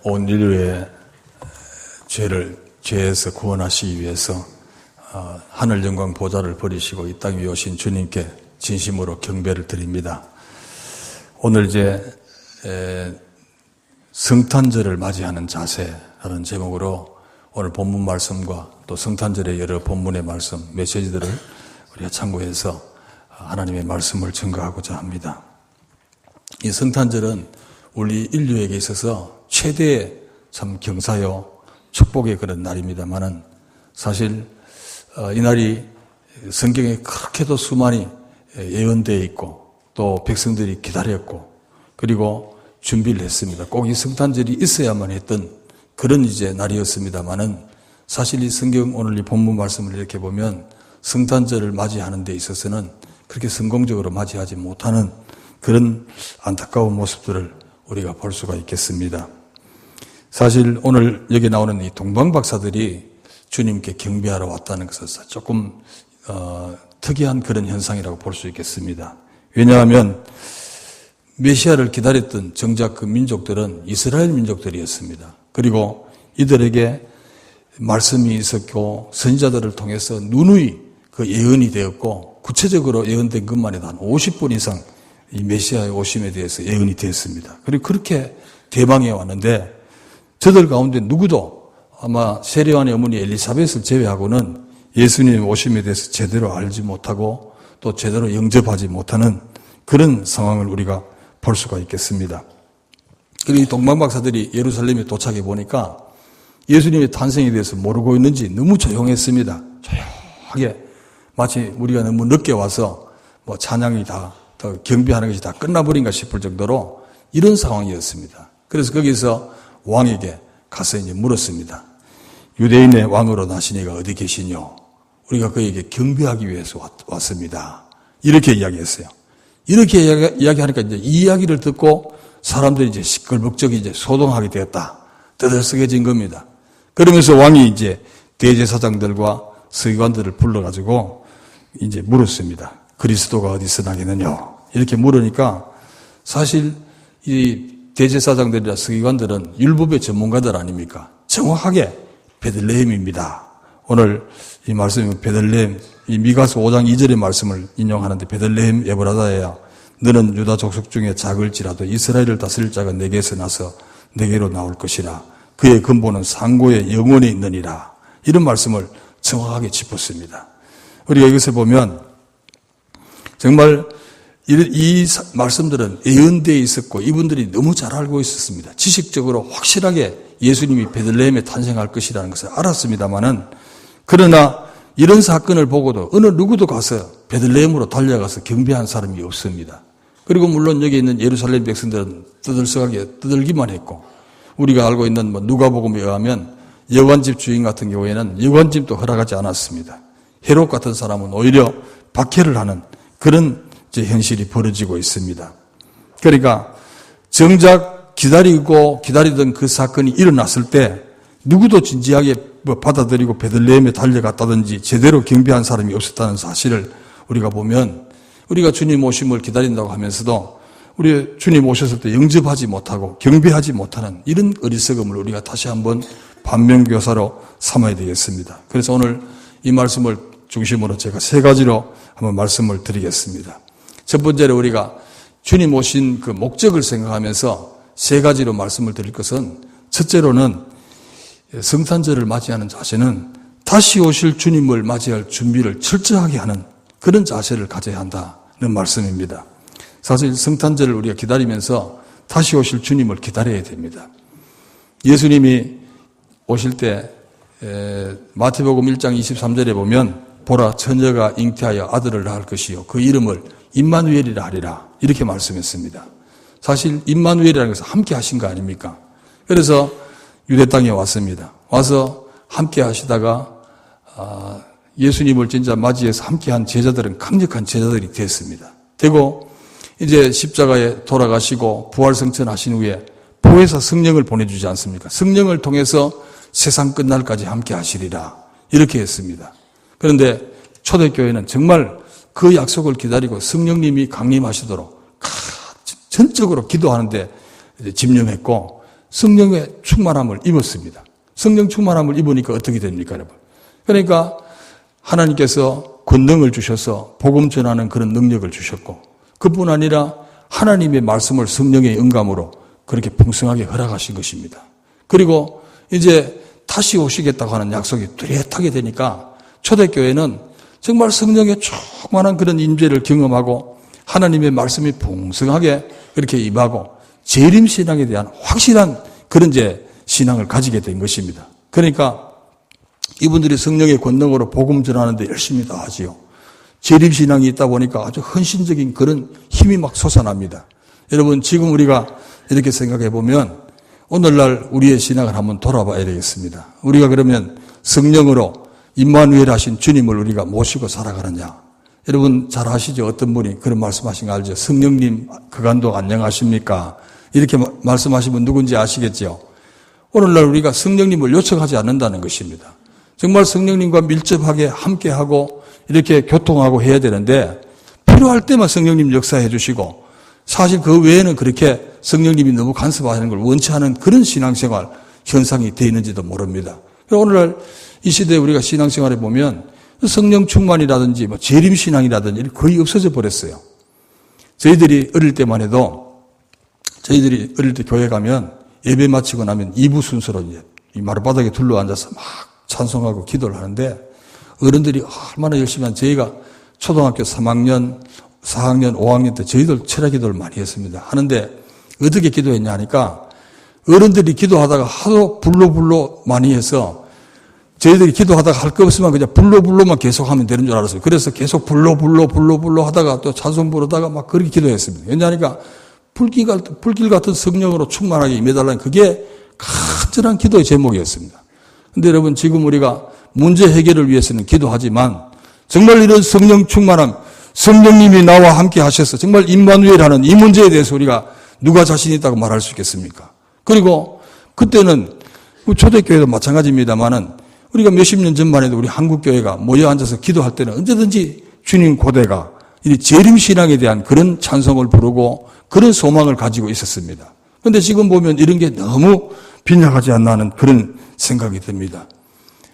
온 인류의 죄에서 구원하시기 위해서 하늘 영광 보좌를 버리시고 이 땅 위에 오신 주님께 진심으로 경배를 드립니다. 오늘 이제 성탄절을 맞이하는 자세라는 제목으로 오늘 본문 말씀과 또 성탄절의 여러 본문의 말씀, 메시지들을 우리가 참고해서 하나님의 말씀을 증거하고자 합니다. 이 성탄절은 우리 인류에게 있어서 최대의 참 경사요 축복의 그런 날입니다만은 사실 이 날이 성경에 그렇게도 수많이 예언되어 있고 또 백성들이 기다렸고 그리고 준비를 했습니다. 꼭 이 성탄절이 있어야만 했던 그런 이제 날이었습니다만은 사실 이 성경 오늘 이 본문 말씀을 이렇게 보면 성탄절을 맞이하는 데 있어서는 그렇게 성공적으로 맞이하지 못하는 그런 안타까운 모습들을 우리가 볼 수가 있겠습니다. 사실 오늘 여기 나오는 이 동방박사들이 주님께 경배하러 왔다는 것은 조금 특이한 그런 현상이라고 볼 수 있겠습니다. 왜냐하면 메시아를 기다렸던 정작 그 민족들은 이스라엘 민족들이었습니다. 그리고 이들에게 말씀이 있었고 선지자들을 통해서 누누이 그 예언이 되었고 구체적으로 예언된 것만 해도 한 50번 이상 이 메시아의 오심에 대해서 예언이 되었습니다. 그리고 그렇게 대방해 왔는데 저들 가운데 누구도 아마 세례요한의 어머니 엘리사벳을 제외하고는 예수님의 오심에 대해서 제대로 알지 못하고 또 제대로 영접하지 못하는 그런 상황을 우리가 볼 수가 있겠습니다. 그리고 이 동방박사들이 예루살렘에 도착해 보니까 예수님의 탄생에 대해서 모르고 있는지 너무 조용했습니다. 조용하게 마치 우리가 너무 늦게 와서 뭐 찬양이 다 경배하는 것이 다 끝나버린가 싶을 정도로 이런 상황이었습니다. 그래서 거기서 왕에게 가서 이제 물었습니다. 유대인의 왕으로 나신 이가 어디 계시뇨? 우리가 그에게 경배하기 위해서 왔습니다. 이렇게 이야기했어요. 이렇게 이야기하니까 이제 이 이야기를 듣고 사람들이 이제 시끌벅적이 이제 소동하게 되었다. 떠들썩해진 겁니다. 그러면서 왕이 이제 대제사장들과 서기관들을 불러가지고 이제 물었습니다. 그리스도가 어디서 나겠느냐? 이렇게 물으니까 사실 이 대제사장들이나 서기관들은 율법의 전문가들 아닙니까? 정확하게 베들레헴입니다. 오늘 이 말씀은 베들레헴, 이 미가서 5장 2절의 말씀을 인용하는데 베들레헴 에브라다야 너는 유다 족속 중에 작을지라도 이스라엘을 다스릴 자가 내게서 나서 내게로 나올 것이라. 그의 근본은 상고의 영원에 있느니라. 이런 말씀을 정확하게 짚었습니다. 우리가 이것을 보면 정말 이 말씀들은 예언되어 있었고 이분들이 너무 잘 알고 있었습니다. 지식적으로 확실하게 예수님이 베들레헴에 탄생할 것이라는 것을 알았습니다마는 그러나 이런 사건을 보고도 어느 누구도 가서 베들레헴으로 달려가서 경배한 사람이 없습니다. 그리고 물론 여기 있는 예루살렘 백성들은 떠들썩하게 떠들기만 했고 우리가 알고 있는 누가복음에 의하면 여관집 주인 같은 경우에는 여관집도 허락하지 않았습니다. 헤롯 같은 사람은 오히려 박해를 하는 그런 이제 현실이 벌어지고 있습니다. 그러니까 정작 기다리던 그 사건이 일어났을 때 누구도 진지하게 받아들이고 베들레헴에 달려갔다든지 제대로 경배한 사람이 없었다는 사실을 우리가 보면 우리가 주님 오심을 기다린다고 하면서도 우리 주님 오셨을 때 영접하지 못하고 경배하지 못하는 이런 어리석음을 우리가 다시 한번 반면교사로 삼아야 되겠습니다. 그래서 오늘 이 말씀을 중심으로 제가 세 가지로 한번 말씀을 드리겠습니다. 첫 번째로 우리가 주님 오신 그 목적을 생각하면서 세 가지로 말씀을 드릴 것은 첫째로는 성탄절을 맞이하는 자세는 다시 오실 주님을 맞이할 준비를 철저하게 하는 그런 자세를 가져야 한다는 말씀입니다. 사실 성탄절을 우리가 기다리면서 다시 오실 주님을 기다려야 됩니다. 예수님이 오실 때 마태복음 1장 23절에 보면 보라 처녀가 잉태하여 아들을 낳을 것이요 그 이름을 임마누엘이라 하리라 이렇게 말씀했습니다. 사실 임마누엘이라는 것은 함께 하신 거 아닙니까? 그래서 유대 땅에 왔습니다. 와서 함께 하시다가 예수님을 진짜 맞이해서 함께한 제자들은 강력한 제자들이 됐습니다. 되고 이제 십자가에 돌아가시고 부활승천하신 후에 보혜사 성령을 보내주지 않습니까? 성령을 통해서 세상 끝날까지 함께 하시리라 이렇게 했습니다. 그런데 초대교회는 정말 그 약속을 기다리고 성령님이 강림하시도록 전적으로 기도하는데 집념했고 성령의 충만함을 입었습니다. 성령 충만함을 입으니까 어떻게 됩니까, 여러분? 그러니까 하나님께서 권능을 주셔서 복음 전하는 그런 능력을 주셨고, 그뿐 아니라 하나님의 말씀을 성령의 영감으로 그렇게 풍성하게 허락하신 것입니다. 그리고 이제 다시 오시겠다고 하는 약속이 뚜렷하게 되니까 초대교회는 정말 성령의 충만한 그런 임재를 경험하고 하나님의 말씀이 풍성하게 그렇게 임하고 재림신앙에 대한 확실한 그런 이제 신앙을 가지게 된 것입니다. 그러니까 이분들이 성령의 권능으로 복음 전하는데 열심히 다 하지요. 재림신앙이 있다 보니까 아주 헌신적인 그런 힘이 막 솟아납니다. 여러분, 지금 우리가 이렇게 생각해 보면 오늘날 우리의 신앙을 한번 돌아봐야 되겠습니다. 우리가 그러면 성령으로 임마누엘 하신 주님을 우리가 모시고 살아가느냐? 여러분 잘 아시죠? 어떤 분이 그런 말씀하신 거 알죠? 성령님 그간도 안녕하십니까? 이렇게 말씀하시면 누군지 아시겠죠? 오늘날 우리가 성령님을 요청하지 않는다는 것입니다. 정말 성령님과 밀접하게 함께하고 이렇게 교통하고 해야 되는데 필요할 때만 성령님 역사해 주시고 사실 그 외에는 그렇게 성령님이 너무 간섭하는 걸 원치 않은 그런 신앙생활 현상이 되어 있는지도 모릅니다. 오늘날 이 시대에 우리가 신앙생활에 보면 성령 충만이라든지 뭐 재림신앙이라든지 거의 없어져 버렸어요. 저희들이 어릴 때만 해도 저희들이 어릴 때 교회 가면 예배 마치고 나면 2부 순서로 이제 이 마룻바닥에 둘러앉아서 막 찬송하고 기도를 하는데 어른들이 얼마나 열심히 한 저희가 초등학교 3학년, 4학년, 5학년 때 저희들 철야 기도를 많이 했습니다. 하는데 어떻게 기도했냐 하니까 어른들이 기도하다가 하도 불로 많이 해서 저희들이 기도하다가 할 거 없으면 그냥 불로만 계속하면 되는 줄 알았어요. 그래서 계속 불로 하다가 또 찬송 부르다가 막 그렇게 기도했습니다. 왜냐하니까 불길 같은 성령으로 충만하게 임해달라는 그게 간절한 기도의 제목이었습니다. 근데 여러분 지금 우리가 문제 해결을 위해서는 기도하지만 정말 이런 성령 충만함, 성령님이 나와 함께 하셔서 정말 임마누엘 하는 이 문제에 대해서 우리가 누가 자신 있다고 말할 수 있겠습니까? 그리고 그때는 초대교회도 마찬가지입니다만은 우리가 몇십 년 전만 해도 우리 한국교회가 모여 앉아서 기도할 때는 언제든지 주님 고대가 이 재림신앙에 대한 그런 찬송을 부르고 그런 소망을 가지고 있었습니다. 그런데 지금 보면 이런 게 너무 빈약하지 않나 하는 그런 생각이 듭니다.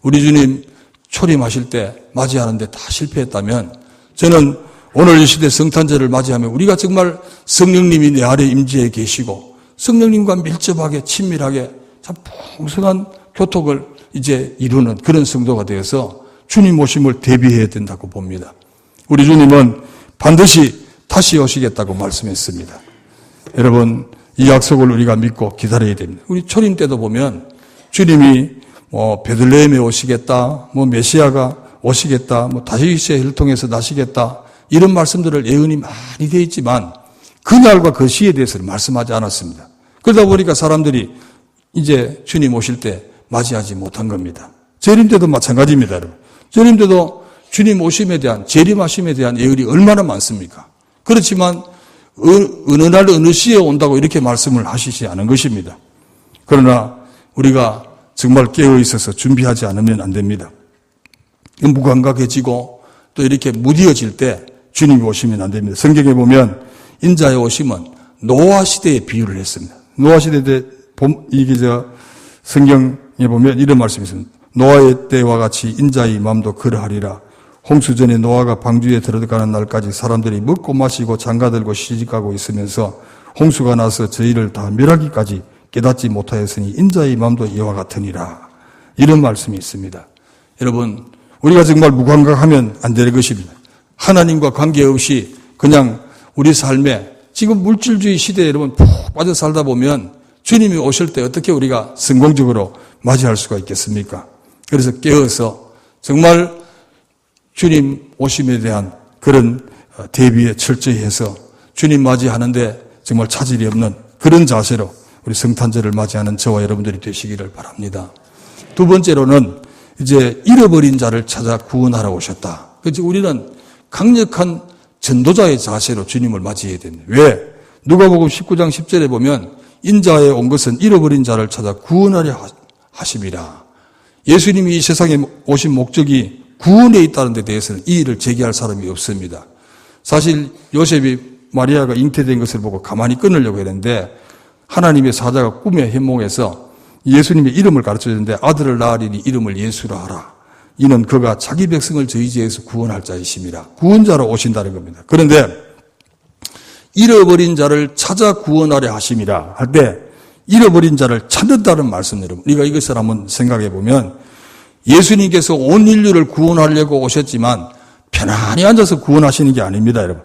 우리 주님 초림하실 때 맞이하는데 다 실패했다면 저는 오늘 이 시대 성탄절을 맞이하면 우리가 정말 성령님이 내 아래 임재해 계시고 성령님과 밀접하게 친밀하게 참 풍성한 교통을 이제 이루는 그런 성도가 되어서 주님 오심을 대비해야 된다고 봅니다. 우리 주님은 반드시 다시 오시겠다고 말씀했습니다. 여러분 이 약속을 우리가 믿고 기다려야 됩니다. 우리 초림 때도 보면 주님이 베들레헴에 오시겠다, 메시아가 오시겠다, 다윗의 혈을 통해서 나시겠다 이런 말씀들을 예언이 많이 되어 있지만 그날과 그 시에 대해서는 말씀하지 않았습니다. 그러다 보니까 사람들이 이제 주님 오실 때 맞이하지 못한 겁니다. 재림 때도 마찬가지입니다. 여러분. 재림 때도 주님 오심에 대한 재림하심에 대한 예언이 얼마나 많습니까? 그렇지만 어느 날 어느 시에 온다고 이렇게 말씀을 하시지 않은 것입니다. 그러나 우리가 정말 깨어 있어서 준비하지 않으면 안 됩니다. 무감각해지고 또 이렇게 무디어질 때 주님이 오시면 안 됩니다. 성경에 보면 인자의 오심은 노아 시대에 비유를 했습니다. 노아 시대 때 성경에 보면 이런 말씀이 있습니다. 노아의 때와 같이 인자의 마음도 그러하리라. 홍수전에 노아가 방주에 들어가는 날까지 사람들이 먹고 마시고 장가들고 시집가고 있으면서 홍수가 나서 저희를 다 멸하기까지 깨닫지 못하였으니 인자의 마음도 이와 같으니라. 이런 말씀이 있습니다. 여러분 우리가 정말 무감각하면 안 될 것입니다. 하나님과 관계없이 그냥 우리 삶에 지금 물질주의 시대에 여러분 푹 빠져 살다 보면 주님이 오실 때 어떻게 우리가 성공적으로 맞이할 수가 있겠습니까? 그래서 깨어서 정말 주님 오심에 대한 그런 대비에 철저히 해서 주님 맞이하는데 정말 차질이 없는 그런 자세로 우리 성탄절을 맞이하는 저와 여러분들이 되시기를 바랍니다. 두 번째로는 이제 잃어버린 자를 찾아 구원하러 오셨다. 그래서 우리는 강력한 전도자의 자세로 주님을 맞이해야 됩니다. 왜? 누가복음 19장 10절에 보면 인자에 온 것은 잃어버린 자를 찾아 구원하려 하심이라. 예수님이 이 세상에 오신 목적이 구원에 있다는 데 대해서는 이의를 제기할 사람이 없습니다. 사실 요셉이 마리아가 잉태된 것을 보고 가만히 끊으려고 했는데 하나님의 사자가 꿈에 현몽해서 예수님의 이름을 가르쳐주는데 아들을 낳으리니 이름을 예수라 하라. 이는 그가 자기 백성을 저희 죄에서 구원할 자이심이라. 구원자로 오신다는 겁니다. 그런데 잃어버린 자를 찾아 구원하려 하심이라 할 때 잃어버린 자를 찾는다는 말씀, 여러분. 우리가 이것을 한번 생각해 보면 예수님께서 온 인류를 구원하려고 오셨지만 편안히 앉아서 구원하시는 게 아닙니다, 여러분.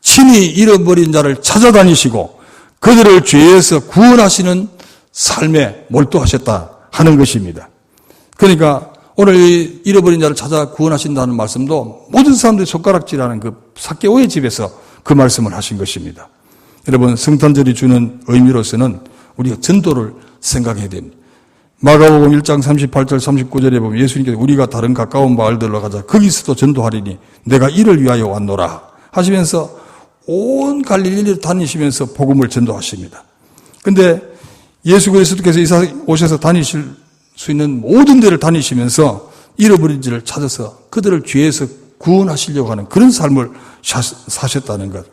친히 잃어버린 자를 찾아다니시고 그들을 죄에서 구원하시는 삶에 몰두하셨다 하는 것입니다. 그러니까 오늘 잃어버린 자를 찾아 구원하신다는 말씀도 모든 사람들이 손가락질하는 그 삭개오의 집에서 그 말씀을 하신 것입니다. 여러분, 성탄절이 주는 의미로서는 우리가 전도를 생각해야 됩니다. 마가복음 1장 38절 39절에 보면 예수님께서 우리가 다른 가까운 마을들로 가자. 거기서도 전도하리니 내가 이를 위하여 왔노라 하시면서 온 갈릴리를 다니시면서 복음을 전도하십니다. 그런데 예수 그리스도께서 이 세상에 오셔서 다니실 수 있는 모든 데를 다니시면서 잃어버린 자를 찾아서 그들을 죄에서 구원하시려고 하는 그런 삶을 사셨다는 것.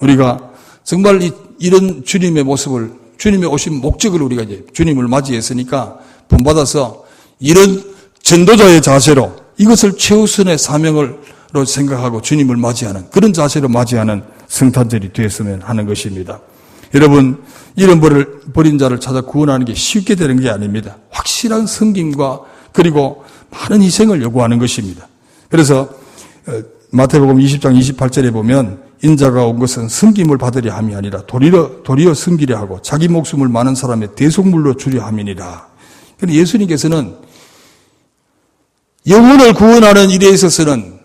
우리가 정말 이런 주님의 모습을, 주님의 오신 목적을 우리가 이제 주님을 맞이했으니까 본받아서 이런 전도자의 자세로 이것을 최우선의 사명으로 생각하고 주님을 맞이하는 그런 자세로 맞이하는 성탄절이 되었으면 하는 것입니다. 여러분, 잃어버린 자를 찾아 구원하는 게 쉽게 되는 게 아닙니다. 확실한 섬김과 그리고 많은 희생을 요구하는 것입니다. 그래서 마태복음 20장 28절에 보면 인자가 온 것은 섬김을 받으려 함이 아니라 도리어 섬기려 하고 자기 목숨을 많은 사람의 대속물로 주려 함이니라. 그런데 예수님께서는 영혼을 구원하는 일에 있어서는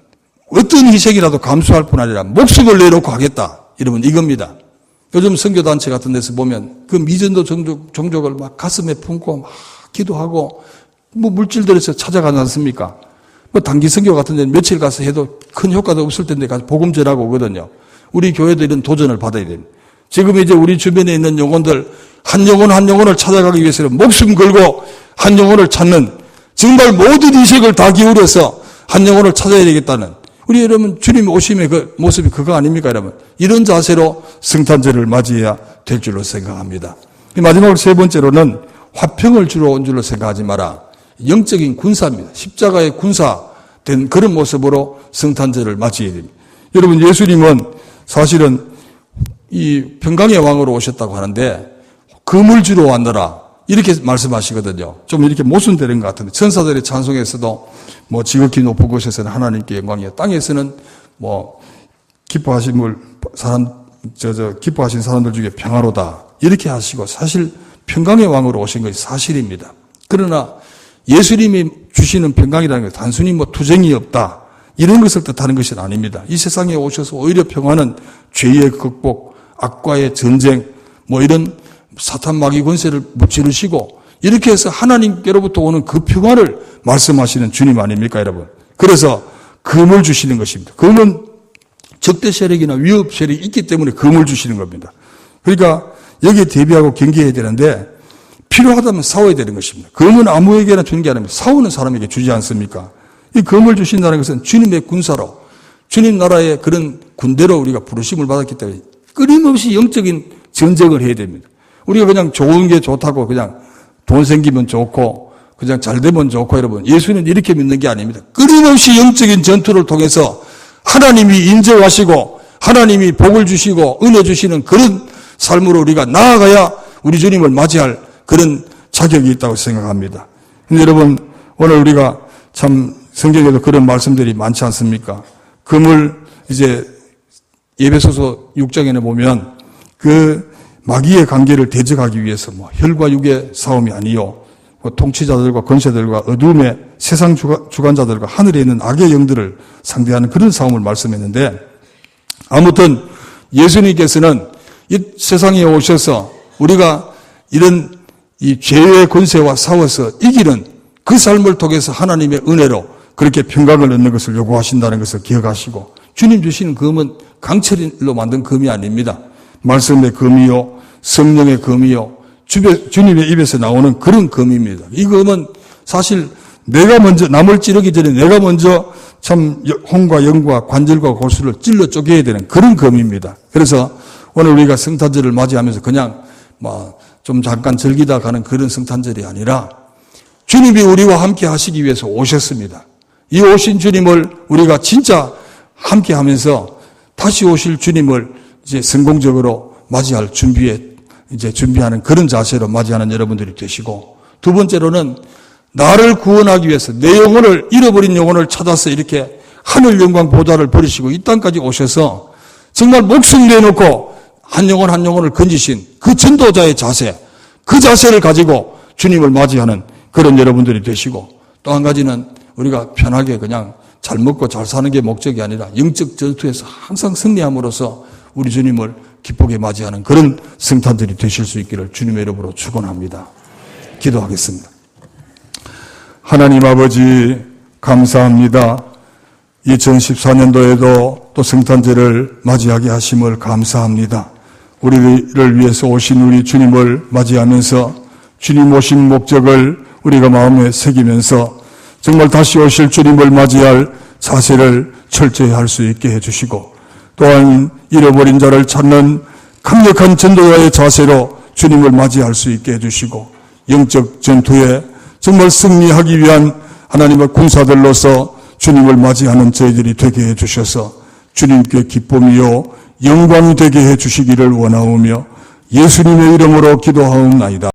어떤 희생이라도 감수할 뿐 아니라 목숨을 내놓고 하겠다. 여러분, 이겁니다. 요즘 선교단체 같은 데서 보면 그 미전도 종족을 막 가슴에 품고 막 기도하고 뭐 물질들에서 찾아가지 않습니까? 뭐 단기 선교 같은 데는 며칠 가서 해도 큰 효과도 없을 텐데 가서 복음 전하고 오거든요. 우리 교회도 이런 도전을 받아야 됩니다. 지금 이제 우리 주변에 있는 영혼들 한 영혼 한 영혼을 찾아가기 위해서는 목숨 걸고 한 영혼을 찾는 정말 모든 인식을 다 기울여서 한 영혼을 찾아야 되겠다는 우리 여러분 주님 오심의 그 모습이 그거 아닙니까 여러분? 이런 자세로 성탄절을 맞이해야 될 줄로 생각합니다. 마지막으로 세 번째로는 화평을 주러 온 줄로 생각하지 마라. 영적인 군사입니다. 십자가의 군사된 그런 모습으로 성탄절을 맞이해야 됩니다. 여러분, 예수님은 사실은 이 평강의 왕으로 오셨다고 하는데 금을 주러 왔노라 이렇게 말씀하시거든요. 좀 이렇게 모순되는 것 같은데 천사들의 찬송에서도 뭐 지극히 높은 곳에서는 하나님께 영광이요 땅에서는 뭐 기뻐하신 사람들 중에 평화로다 이렇게 하시고 사실 평강의 왕으로 오신 것이 사실입니다. 그러나 예수님이 주시는 평강이라는 것은 단순히 뭐 투쟁이 없다 이런 것을 뜻하는 것은 아닙니다. 이 세상에 오셔서 오히려 평화는 죄의 극복, 악과의 전쟁, 뭐 이런 사탄 마귀 권세를 무찌르시고 이렇게 해서 하나님께로부터 오는 그 평화를 말씀하시는 주님 아닙니까 여러분? 그래서 금을 주시는 것입니다. 금은 적대 세력이나 위협 세력이 있기 때문에 금을 주시는 겁니다. 그러니까 여기에 대비하고 경계해야 되는데 필요하다면 싸워야 되는 것입니다. 금은 아무에게나 주는 게 아니라 싸우는 사람에게 주지 않습니까? 이 금을 주신다는 것은 주님의 군사로 주님 나라의 그런 군대로 우리가 부르심을 받았기 때문에 끊임없이 영적인 전쟁을 해야 됩니다. 우리가 그냥 좋은 게 좋다고 그냥 돈 생기면 좋고 그냥 잘 되면 좋고 여러분 예수는 이렇게 믿는 게 아닙니다. 끊임없이 영적인 전투를 통해서 하나님이 인정하시고 하나님이 복을 주시고 은혜 주시는 그런 삶으로 우리가 나아가야 우리 주님을 맞이할 그런 자격이 있다고 생각합니다. 근데 여러분 오늘 우리가 참 성경에도 그런 말씀들이 많지 않습니까? 금을 이제 에베소서 6장에는 보면 그 마귀의 관계를 대적하기 위해서 뭐 혈과 육의 싸움이 아니요 뭐 통치자들과 권세들과 어둠의 세상 주관자들과 하늘에 있는 악의 영들을 상대하는 그런 싸움을 말씀했는데 아무튼 예수님께서는 이 세상에 오셔서 우리가 이런 이 죄의 권세와 싸워서 이기는 그 삶을 통해서 하나님의 은혜로 그렇게 평강을 얻는 것을 요구하신다는 것을 기억하시고 주님 주시는 금은 강철로 만든 금이 아닙니다. 말씀의 금이요 성령의 금이요 주님의 입에서 나오는 그런 금입니다. 이 금은 사실 내가 먼저 남을 찌르기 전에 내가 먼저 참 혼과 영과 관절과 골수를 찔러 쪼개야 되는 그런 금입니다. 그래서 오늘 우리가 성탄절을 맞이하면서 그냥 좀 잠깐 즐기다 가는 그런 성탄절이 아니라 주님이 우리와 함께 하시기 위해서 오셨습니다. 이 오신 주님을 우리가 진짜 함께 하면서 다시 오실 주님을 이제 성공적으로 맞이할 준비하는 그런 자세로 맞이하는 여러분들이 되시고, 두 번째로는 나를 구원하기 위해서 내 영혼을, 잃어버린 영혼을 찾아서 이렇게 하늘 영광 보좌를 버리시고 이 땅까지 오셔서 정말 목숨 내놓고 한 영혼 한 영혼을 건지신 그 전도자의 자세, 그 자세를 가지고 주님을 맞이하는 그런 여러분들이 되시고, 또 한 가지는 우리가 편하게 그냥 잘 먹고 잘 사는 게 목적이 아니라 영적 전투에서 항상 승리함으로써 우리 주님을 기쁘게 맞이하는 그런 성탄들이 되실 수 있기를 주님의 이름으로 축원합니다. 기도하겠습니다. 하나님 아버지 감사합니다. 2014년도에도 또 성탄절을 맞이하게 하심을 감사합니다. 우리를 위해서 오신 우리 주님을 맞이하면서 주님 오신 목적을 우리가 마음에 새기면서 정말 다시 오실 주님을 맞이할 자세를 철저히 할 수 있게 해주시고, 또한 잃어버린 자를 찾는 강력한 전도자의 자세로 주님을 맞이할 수 있게 해주시고, 영적 전투에 정말 승리하기 위한 하나님의 군사들로서 주님을 맞이하는 저희들이 되게 해주셔서 주님께 기쁨이요 영광이 되게 해주시기를 원하오며 예수님의 이름으로 기도하옵나이다.